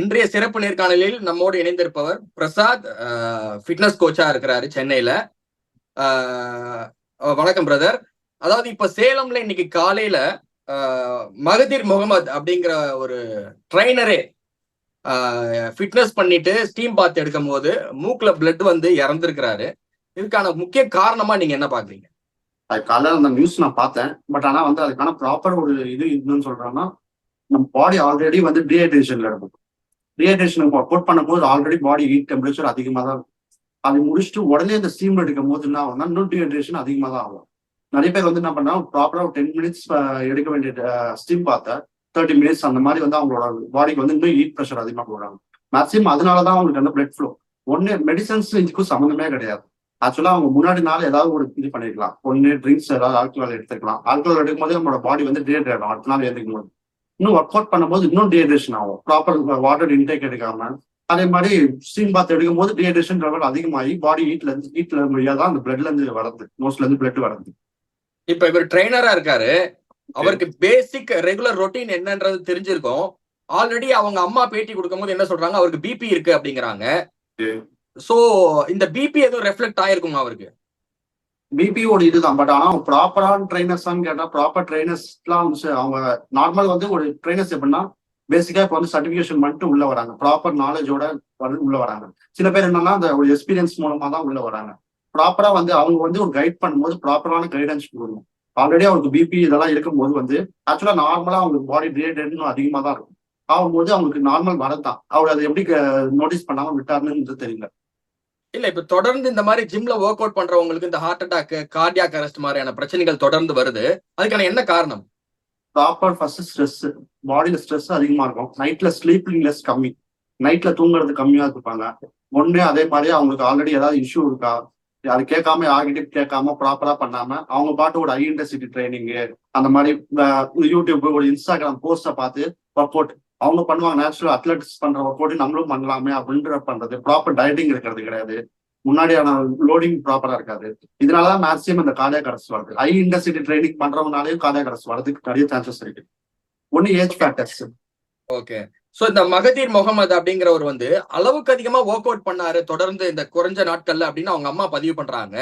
இன்றைய சிறப்பு நேர்காணலில் நம்மோடு இணைந்திருப்பவர் பிரசாத், ஃபிட்னஸ் கோச்சா இருக்கிறாரு சென்னையில. வணக்கம் பிரதர். அதாவது இப்ப சேலம்ல இன்னைக்கு காலையில மகதீர் முகமது அப்படிங்கிற ஒரு ட்ரைனரே ஃபிட்னஸ் பண்ணிட்டு ஸ்டீம் பாத் எடுக்கும் போது மூக்குல பிளட் வந்து இறந்துருக்கிறாரு. இதுக்கான முக்கிய காரணமா நீங்க என்ன பாக்குறீங்க? அது காலையில அந்த நியூஸ் நான் பார்த்தேன். பட் ஆனா வந்து அதுக்கான ப்ராப்பர் ஒரு இது என்னன்னு சொல்றோம்னா, நம்ம பாடி ஆல்ரெடி வந்து டீஹைட்ரேஷன்ல இருக்கும். டீஹைட்ரேஷன் ஒர்க் பண்ணும்போது ஆல்ரெடி பாடி ஹீட் டெம்பரேச்சர் அதிகமாக தான் இருக்கும். அது முடிச்சுட்டு உடனே இந்த ஸ்டீம் எடுக்கும் போது என்ன ஆகும்னா இன்னும் டீஹைட்ரேஷன் அதிகமாக தான் ஆகும். நிறைய பேர் வந்து என்ன பண்ணா ப்ராப்பரா 10 மினிட்ஸ் எடுக்க வேண்டிய ஸ்டீம் பார்த்த 30 மினிட்ஸ் அந்த மாதிரி வந்து அவங்களோட பாடிக்கு வந்து இன்னும் ஹீட் ப்ரெஷர் அதிகமாக போடுறாங்க. மேக்ஸிமம் அதனாலதான் அவங்களுக்கு அந்த பிளட் ஃப்ளோ. ஒன்னு மெடிசன்ஸ் இதுக்கும் சம்மந்தமே கிடையாது. ஆக்சுவலா அவங்க முன்னாடி நாள் ஏதாவது ஒரு இது பண்ணிருக்கலாம். ஒன்னு ட்ரிங்க்ஸ் ஏதாவது ஆல்கஹால் எடுத்துக்கலாம். ஆல்கஹால் எடுக்கும் போது நம்மளோட பாடி வந்து டீஹைட்ரேட் ஆகும். அடுத்த நாள் எடுக்கும் போது இன்னும் ஒர்க் அவுட் பண்ணும்போது இன்னும் டீஹைட்ரேஷன் ஆகும். ப்ராப்பர் வாட்டர் இன்டேக் எடுக்காம அதே மாதிரி ஸ்டீம் பாத் எடுக்கும் போது டீஹைட்ரேஷன் லெவல் அதிகமாகி பாடி ஹீட்ல வழியா தான் அந்த பிளட்ல இருந்து வருது. மோஸ்ட்ல இருந்து பிளட் வருது. இப்ப இவர் ட்ரைனரா இருக்காரு, அவருக்கு பேசிக் ரெகுலர் ரொட்டீன் என்னன்றது தெரிஞ்சிருக்கும். ஆல்ரெடி அவங்க அம்மா பேட்டி கொடுக்கும் போது என்ன சொல்றாங்க, அவருக்கு பிபி இருக்கு அப்படிங்கிறாங்க. சோ இந்த பிபி எதுவும் ரெஃப்ளெக்ட் ஆயிருக்குங்க அவருக்கு? பிபியோட இதுதான். பட் ஆனா ப்ராப்பரான ட்ரைனர்ஸான்னு கேட்டா ப்ராப்பர் ட்ரைனர்ஸ்லாம் அவங்க நார்மல் வந்து ஒரு ட்ரைனர்ஸ் எப்படின்னா பேசிக்கா இப்போ வந்து சர்டிபிகேஷன் பண்ணிட்டு உள்ள வராங்க. ப்ராப்பர் நாலேஜோட உள்ள வராங்க. சில பேர் என்னன்னா அந்த ஒரு எக்ஸ்பீரியன்ஸ் மூலமா தான் உள்ள வராங்க. ப்ராப்பரா வந்து அவங்க வந்து ஒரு கைட் பண்ணும்போது ப்ராப்பரான கைடன்ஸ் கொடுக்கணும். ஆல்ரெடி அவங்களுக்கு பிபி இதெல்லாம் இருக்கும்போது வந்து ஆக்சுவலா நார்மலா அவங்களுக்கு பாடி டீஹைட்ரேஷன் அதிகமா தான் இருக்கும். ஆகும்போது அவங்களுக்கு நார்மல் வரதான். அவர் அதை எப்படி நோட்டீஸ் பண்ணாம விட்டாருன்னு தெரியல. இல்ல இப்ப தொடர்ந்து இந்த மாதிரி ஜிம்ல ஒர்க் அவுட் பண்றவங்களுக்கு இந்த ஹார்ட் அட்டாக், கார்டியாக் அரெஸ்ட் மாதிரியான பிரச்சனைகள் தொடர்ந்து வருது. அதுக்கான என்ன காரணம்? ப்ராப்பர் ஃபர்ஸ்ட் ஸ்ட்ரெஸ், பாடியில ஸ்ட்ரெஸ் அதிகமா இருக்கும். நைட்ல ஸ்லீப்பிங்லெஸ் கம்மி, நைட்ல தூங்குறது கம்மியா இருப்பாங்க. ஒண்ணு அதே மாதிரி அவங்களுக்கு ஆல்ரெடி ஏதாவது இஷ்யூ இருக்கா, அது கேட்காம யார்கிட்டயும் கேட்காம ப்ராப்பரா பண்ணாம அவங்க பாட்டு ஒரு ஹை இன்டென்சிட்டி ட்ரைனிங் அந்த மாதிரி யூடியூப் ஒரு இன்ஸ்டாகிராம் போஸ்ட பார்த்து ஒர்க் அவுட் அவங்க பண்ணுவாங்க. நேச்சுரல் அத்லெட்டிக்ஸ் பண்ற ஒர்க் அவுட் நம்மளும் பண்ணலாமே அப்படின்ற பண்றது. ப்ராப்பர் டயட்டிங் இருக்கிறது கிடையாது. முன்னாடியான லோடிங் ப்ராப்பரா இருக்காது. இதனாலதான் மேக்ஸிமம் இந்த கார்டியாக் அரெஸ்ட் வருது. ஹை இன்டென்சிட்டி ட்ரைனிங் பண்றவங்கனாலேயும் கார்டியாக் அரெஸ்ட் வரதுக்கு நிறைய சான்சஸ் இருக்கு. ஒன்னு ஏஜ் ஃபேக்டர்ஸ். ஓகே. சோ இந்த மகதீர் முகமது அப்படிங்கிறவர் வந்து அளவுக்கு அதிகமா ஒர்க் அவுட் பண்ணாரு தொடர்ந்து இந்த குறைஞ்ச நாட்கள்ல அப்படின்னு அவங்க அம்மா பதிவு பண்றாங்க.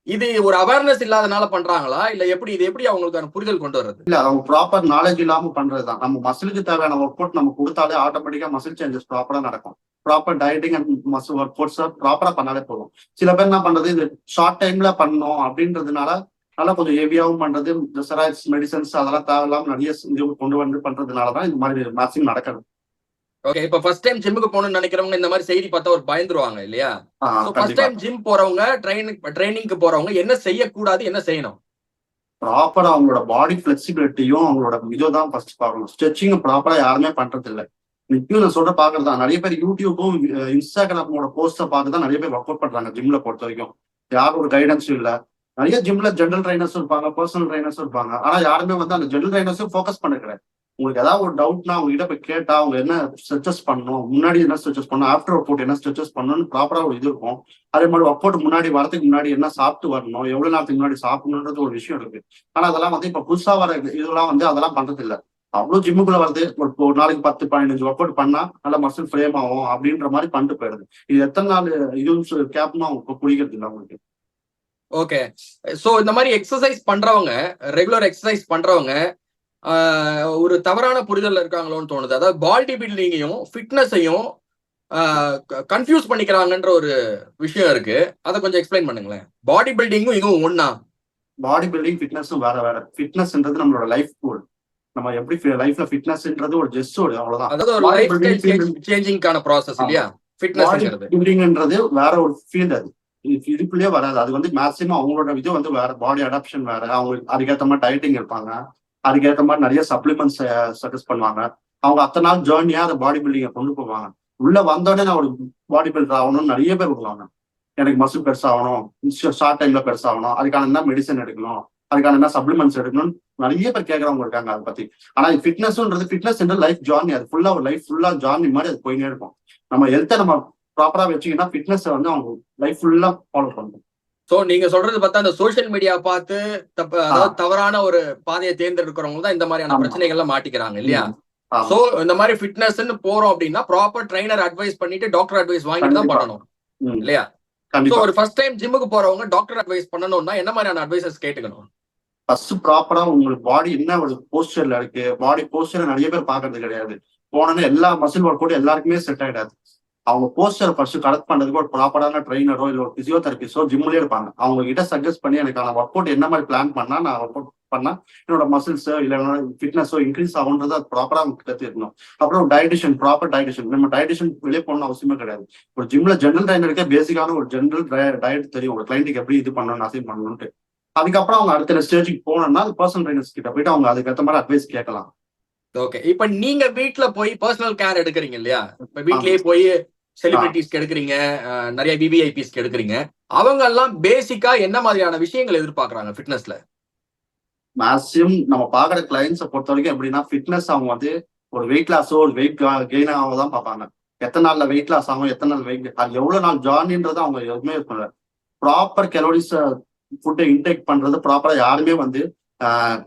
இது ஒரு அவேர்னஸ் இல்லாதனால பண்றாங்களா, இல்ல எப்படி இது எப்படி அவங்களுக்கான புரிதல் கொண்டு வர்றது? இல்ல அவங்க ப்ராப்பர் நாலேஜ் இல்லாம பண்றதுதான். நம்ம மசிலுக்கு தேவையான ஒர்க் அவுட் நம்ம கொடுத்தாலே ஆட்டோமேட்டிக்கா மசில் சேஞ்சஸ் ப்ராப்பரா நடக்கும். Proper dieting and muscle work outs ப்ராப்பரா பண்ணாலே போதும். சில பேர் என்ன பண்றது, இது ஷார்ட் டைம்ல பண்ணணும் அப்படின்றதுனால நல்லா கொஞ்சம் ஹெவியாவும் பண்றது, ஸ்டெராய்ட்ஸ் மெடிசன்ஸ் அதெல்லாம் தேவையில்லாம நிறைய இது கொண்டு வந்து பண்றதுனாலதான் இந்த மாதிரி மேக்ஸிமம் நடக்கிறது. ஓகே. இப்ப ஃபர்ஸ்ட் டைம் ஜிம்முக்கு போகணும்னு நினைக்கிறவங்க இந்த மாதிரி செய்தி பார்த்தா ஒரு பயந்துருவாங்க இல்லையா? ஃபர்ஸ்ட் டைம் ஜிம் போறவங்க, ட்ரைனிங்க்கு போறவங்க என்ன செய்யக்கூடாது, என்ன செய்யணும்? ப்ராப்பரா அவங்களோட பாடி பிளெக்சிபிலிட்டியும் அவங்களோட இதுதான் ஃபர்ஸ்ட் பார்க்கணும். ஸ்ட்ரெச்சிங் ப்ராப்பரா யாருமே பண்றது இல்லை. இப்பயும் நான் சொல்ற பாக்குறதா நிறைய பேர் யூடியூப்பும் இன்ஸ்டாகிராமோட போஸ்ட பார்த்துதான் நிறைய பேர் ஒர்க் அவுட் பண்றாங்க. ஜிம்ல பொறுத்த வரைக்கும் யாரும் ஒரு கைடன்ஸும் இல்ல. நிறைய ஜிம்ல ஜெனரல் ட்ரைனர்ஸும் இருப்பாங்க, பர்சனல் ட்ரைனர்ஸும் இருப்பாங்க. ஆனா யாருமே வந்து அந்த ஜெனரல் ட்ரைனர்ஸும் ஃபோக்கஸ் பண்ணிருக்கிறேன். உங்களுக்கு ஏதாவது ஒரு டவுட்னா அவங்க கிட்ட போய் கேட்டா அவங்க என்ன ஸ்ட்ரெச்சஸ் பண்ணணும், முன்னாடி என்ன ஸ்ட்ரெச்சஸ் பண்ணணும், ஆஃப்டர் ஒர்க் அவுட் என்ன ஸ்ட்ரெச்சஸ் பண்ணணும்னு ப்ராப்பரா ஒரு இது இருக்கும். அதே மாதிரி ஒர்க் அவுட் முன்னாடி வரதுக்கு முன்னாடி என்ன சாப்பிட்டு வரணும், எவ்வளவு நேரத்துக்கு முன்னாடி சாப்பிடணுன்றது ஒரு விஷயம் இருக்கு. ஆனா அதெல்லாம் வந்து இப்ப புதுசா வர இதெல்லாம் வந்து அதெல்லாம் பண்றது இல்ல. அவ்வளவு ஜிம்முக்குள்ள வருது, ஒரு நாளைக்கு 10-15 ஒர்க் அவுட் பண்ணா நல்ல மசில் ஃப்ரேம் ஆகும் அப்படின்ற மாதிரி பண்ணிட்டு போயிடுது. இது எத்தனை நாள் இதுன்னு கேப்னா அவங்க புரிகிறது இல்லை அவங்களுக்கு. ஓகே. சோ இந்த மாதிரி எக்ஸசைஸ் பண்றவங்க, ரெகுலர் எக்ஸசைஸ் பண்றவங்க ஒரு தவறான புரிதல் இருக்காங்களோன்னு தோணுது. அதாவது பாடி பில்டிங்கையும் ஃபிட்னஸையும் கன்ஃபியூஸ் பண்ணிக்கிறாங்கன்ற ஒரு விஷயம் இருக்கு. அதை கொஞ்சம் எக்ஸ்பிளைன் பண்ணுங்களேன். பாடி பில்டிங்கும் இதுவும் ஒண்ணா? பாடி பில்டிங் ஃபிட்னஸும் வேற வேற. ஃபிட்னஸ்ன்றது நம்மளோட லைஃப் கோல். நம்ம எப்படி லைஃப்ல ஃபிட்னஸ்ன்றது ஒரு ஜெஸ்டோடு, அவ்வளவுதான். அதாவது ஒரு லைஃப் ஸ்டைல் சேஞ்சிங்கான ப்ராசஸ் இல்லையா ஃபிட்னஸ்ங்கிறது? பில்டிங்ன்றது வேற ஒரு ஃபீல்ட். அது இதுக்குள்ளேயே வராது. அது வந்து மேக்ஸிமம் அவங்களோட இது வந்து வேற, பாடி அடாப்ஷன் வேற. அவங்க அதுக்கேற்ற மாதிரி டயட்டிங் இருப்பாங்க, அதுக்கேற்ற மாதிரி நிறைய சப்ளிமெண்ட்ஸ் சஜஸ்ட் பண்ணுவாங்க. அவங்க அத்தனை நாள் ஜேர்னியா அந்த பாடி பில்டிங்கை கொண்டு போவாங்க. உள்ள வந்தோடனே நான் ஒரு பாடி பில்டர் ஆகணும்னு நிறைய பேர் வருவாங்க. எனக்கு மசில் பெருசாகணும், ஷார்ட் டைம்ல பெருசாகணும், அதுக்கான என்ன மெடிசன் எடுக்கணும், அதுக்கான என்ன சப்ளிமெண்ட்ஸ் எடுக்கணும்னு நிறைய பேர் கேட்கறவங்க இருக்காங்க அதை பத்தி. ஆனா ஃபிட்னஸ் லைஃப் ஜார்னி. அது ஃபுல்லா ஒரு லைஃப் ஃபுல்லா ஜார்னி மாதிரி அது போயினே இருக்கும். நம்ம ஹெல்த்தை நம்ம ப்ராப்பரா வச்சுக்கிட்டா ஃபிட்னஸ் வந்து அவங்க லைஃப் ஃபுல்லா ஃபாலோ பண்ணணும். சோ நீங்க சொல்றது பார்த்தா அந்த சோசியல் மீடியா பார்த்து அதாவது தவறான ஒரு பாதையை தேர்ந்தெடுக்கிறவங்க தான் இந்த மாதிரியான பிரச்சனைகள்லாம் மாட்டிக்கிறாங்க இல்லையா? ஆமா. சோ இந்த மாதிரி ஃபிட்னஸ்ன்னு போறோம் அப்படின்னா ப்ராப்பர் ட்ரைனர் அட்வைஸ் பண்ணிட்டு டாக்டர் அட்வைஸ் வாங்கிட்டு தான் கண்டிப்பா. பண்ணணும் ம். இல்லையா? சோ கண்டிப்பா. ஒரு ஃபர்ஸ்ட் டைம் ஜிம்முக்கு போறவங்க டாக்டர் அட்வைஸ் பண்ணணும்னா என்ன மாதிரியான அட்வைசஸ் கேட்டுக்கணும்? ஃபர்ஸ்ட் ப்ராப்பரா உங்களுக்கு பாடி என்ன ஒரு போஸ்டர்ல இருக்கு, பாடி போஸ்டர் நிறைய பேர் பாக்குறது கிடையாது. போனோன்னா எல்லா மசில் ஒர்க் கூட எல்லாருக்குமே செட் ஆயிடாது. அவங்க போஸ்டர் ஃபர்ஸ்ட் கரெக்ட் பண்றதுக்கு ஒரு ப்ராப்பரான ட்ரைனரோ இல்ல ஒரு பிசியோதெரபிஸ்டோ ஜிம்லயே இருப்பாங்க. அவங்க கிட்ட சஜஸ்ட் பண்ணி எனக்கான ஒர்க் அவுட் என்ன மாதிரி பிளான் பண்ணா நான் ஒர்க் அவுட் பண்ணா என்னோட மசில்ஸோ இல்ல என்னோட ஃபிட்னஸோ இன்க்ரீஸ் ஆகுன்றது அது ப்ராப்பரா அவங்க கத்துக்கணும். அப்புறம் டயட்டிஷியன், ப்ராப்பர் டயட்டிஷியன். நம்ம டயட்டிஷியன் வெளியே போகணும் அவசியமே கிடையாது. ஒரு ஜிம்ல ஜெனரல் ட்ரைனருக்கே பேசிக்கான ஒரு ஜெனரல் டயட் தெரியும், ஒரு கிளைண்ட்டுக்கு எப்படி இது பண்ணணும் அசைன் பண்ணணும்ட்டு. அதுக்கப்புறம் அவங்க அடுத்த ஸ்டேஜுக்கு போனோம்னா அது பர்சனல் ட்ரைனர்ஸ் கிட்ட போயிட்டு அவங்க அதுக்கு ஏற்ற மாதிரி அட்வைஸ் கேட்கலாம். ஓகே. இப்ப நீங்க வீட்ல போய் பர்சனல் கேர் எடுக்கிறீங்க இல்லையா? இப்ப வீட்லயே போய் செலிபிரிட்டிஸ்க்கு எடுக்கிறீங்க, நிறைய விவிஐபிஸ்க்கு எடுக்கிறீங்க. அவங்க எல்லாம் பேசிக்கா என்ன மாதிரியான விஷயங்கள் எதிர்பார்க்கறாங்க ஃபிட்னஸ்ல? மேக்ஸிமம் நம்ம பாக்குற கிளைண்ட்ஸை பொறுத்த வரைக்கும் எப்படின்னா ஃபிட்னஸ் அவங்க வந்து ஒரு வெயிட் லாஸோ ஒரு வெயிட் கெயின் ஆக தான் பார்ப்பாங்க. எத்தனை நாள்ல வெயிட் லாஸ் ஆகும், எத்தனை நாள் வெயிட், அது எவ்வளவு நாள் ஜார்னின்றது அவங்க எதுவுமே பண்ணல. ப்ராப்பர் கலோரிஸ் ஃபுட்டை இன்டேக் பண்றது ப்ராப்பரா யாருமே வந்து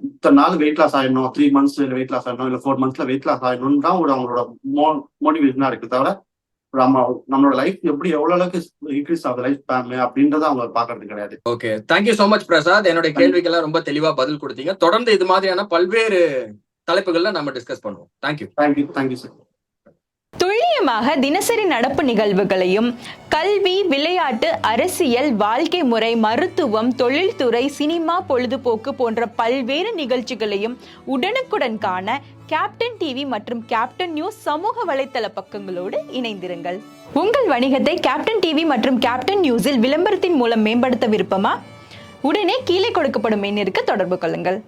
இத்தனை நாள் வெயிட் லாஸ் ஆயிடணும், 3 months வெயிட் லாஸ் ஆயிடணும், இல்ல 4 months வெயிட் லாஸ் ஆயிடணும் தான் ஒரு அவங்களோட மோட்டிவேஷனா இருக்கு. தவிர நம்மளோட லைஃப் எப்படி எவ்வளவு அளவுக்கு இன்க்ரீஸ் ஆகுது லைஃப் ஸ்பேன் அப்படின்றத அவங்க பாக்குறது கிடையாது. Okay, thank you so much Prasad. என்னோட கேள்விக்கெல்லாம் ரொம்ப தெளிவா பதில் கொடுத்தீங்க. தொடர்ந்து இது மாதிரியான பல்வேறு தலைப்புகள்ல நம்ம டிஸ்கஸ் பண்ணுவோம். தேங்க்யூ. Thank you sir. துல்லியமாக தினசரி நடப்பு நிகழ்வுகளையும் கல்வி, விளையாட்டு, அரசியல், வாழ்க்கை முறை, மருத்துவம், தொழில்துறை, சினிமா, பொழுதுபோக்கு போன்ற பல்வேறு நிகழ்ச்சிகளையும் உடனுக்குடன் காண கேப்டன் டிவி மற்றும் கேப்டன் நியூஸ் சமூக வலைத்தள பக்கங்களோடு இணைந்திருங்கள். உங்கள் வணிகத்தை கேப்டன் டிவி மற்றும் கேப்டன் நியூஸில் விளம்பரத்தின் மூலம் மேம்படுத்த விருப்பமா? உடனே கீழே கொடுக்கப்படும் எண்ணிற்கு தொடர்பு கொள்ளுங்கள்.